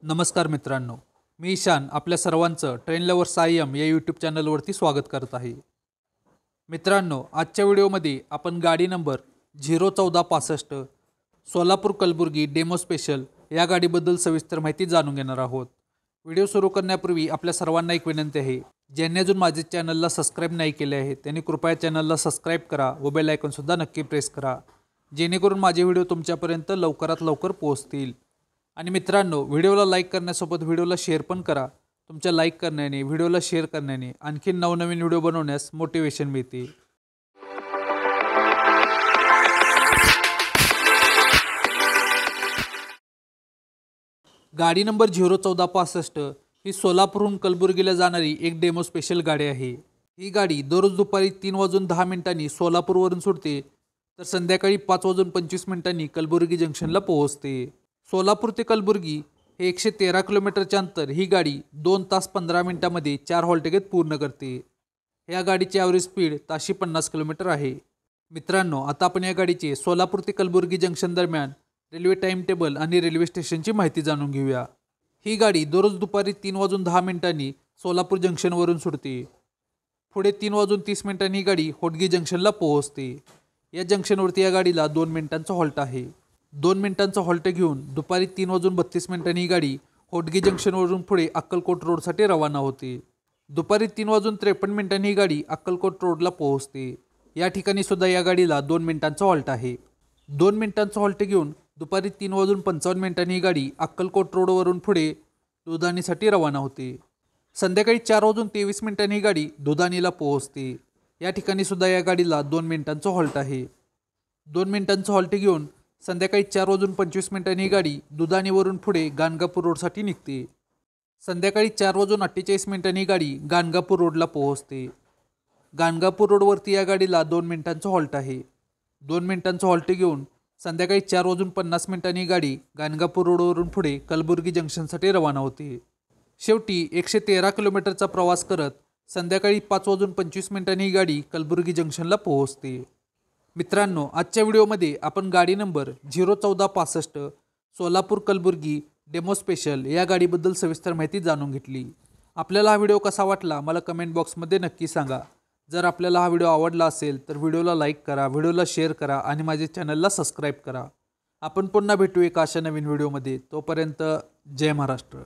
नमस्कार मित्रांनो, मी ईशान आपल्या सर्वांचं ट्रेन लवर सायम या यूट्यूब चॅनलवरती स्वागत करत आहे. मित्रांनो, आजच्या व्हिडिओमध्ये आपण गाडी number 01465 Solapur Kalaburagi demo special या गाडीबद्दल सविस्तर माहिती जाणून घेणार आहोत. व्हिडिओ सुरू करण्यापूर्वी आपल्या सर्वांना एक विनंती आहे, ज्यांनी अजून माझे चॅनलला सबस्क्राईब नाही केले आहे त्यांनी कृपया चॅनलला सबस्क्राईब करा व बेल आयकॉनसुद्धा नक्की प्रेस करा, जेणेकरून माझे व्हिडिओ तुमच्यापर्यंत लवकरात लवकर पोहोचतील. आणि मित्रांनो, व्हिडिओला लाईक करण्यासोबत व्हिडिओला शेअर पण करा. तुमच्या लाईक करण्याने, व्हिडिओला शेअर करण्याने आणखी नवनवीन व्हिडिओ बनवण्यास मोटिवेशन मिळते. गाडी नंबर 01465 ही सोलापूरहून कलबुर्गीला जाणारी एक डेमो स्पेशल गाडी आहे. ही गाडी दररोज दुपारी 3:10 सोलापूरवरून सुटते तर संध्याकाळी 5:25 कलबुर्गी जंक्शनला पोहोचते. सोलापूर ते कलबुर्गी हे 113 किलोमीटरचे अंतर ही गाडी 2 तास 15 मिनिटांमध्ये 4 हॉल्ट घेत पूर्ण करते. या गाडीची ॲव्हरेज स्पीड ताशी 50 किलोमीटर आहे. मित्रांनो, आता आपण या गाडीचे सोलापूर ते कलबुर्गी जंक्शन दरम्यान रेल्वे टाईम टेबल आणि रेल्वे स्टेशनची माहिती जाणून घेऊया. ही गाडी दररोज दुपारी 3:10 सोलापूर जंक्शनवरून सुटते. पुढे 3:30 ही गाडी होडगी जंक्शनला पोहोचते. या जंक्शनवरती या गाडीला 2 मिनिटांचा हॉल्ट आहे. 2 मिनिटांचा हॉल्ट घेऊन दुपारी 3:32 ही गाडी होडगी जंक्शनवरून पुढे अक्कलकोट रोडसाठी रवाना होते. दुपारी 3:53 ही गाडी अक्कलकोट रोडला पोहोचते. या ठिकाणी सुद्धा या गाडीला 2 मिनिटांचा हॉल्ट आहे. 2 मिनिटांचा हॉल्ट घेऊन दुपारी 3:55 ही गाडी अक्कलकोट रोडवरून पुढे दुधाणीसाठी रवाना होते. संध्याकाळी 4:23 ही गाडी दुधाणीला पोहोचते. या ठिकाणी सुद्धा या गाडीला 2 मिनिटांचा हॉल्ट आहे. 2 मिनिटांचा हॉल्ट घेऊन संध्याकाळी 4:25 ही गाडी दुधाणीवरून पुढे गाणगापूर रोडसाठी निघते. संध्याकाळी 4:48 ही गाडी गाणगापूर रोडला पोहोचते. गाणगापूर रोडवरती या गाडीला 2 मिनिटांचा हॉल्ट आहे. 2 मिनिटांचा हॉल्ट घेऊन संध्याकाळी 4:50 ही गाडी गाणगापूर रोडवरून पुढे कलबुर्गी जंक्शनसाठी रवाना होते. शेवटी 113 किलोमीटरचा प्रवास करत संध्याकाळी 5:25 ही गाडी कलबुर्गी जंक्शनला पोहोचते. मित्रांनो, आजच्या व्हिडिओमध्ये आपण गाडी number 01465 Solapur Kalaburagi demo special या गाडीबद्दल सविस्तर माहिती जाणून घेतली. आपल्याला हा व्हिडिओ कसा वाटला मला कमेंट बॉक्समध्ये नक्की सांगा. जर आपल्याला हा व्हिडिओ आवडला असेल तर व्हिडिओला लाईक करा, व्हिडिओला शेअर करा आणि माझ्या चॅनलला सबस्क्राईब करा. आपण पुन्हा भेटू एका अशा नवीन व्हिडिओमध्ये. तोपर्यंत जय महाराष्ट्र.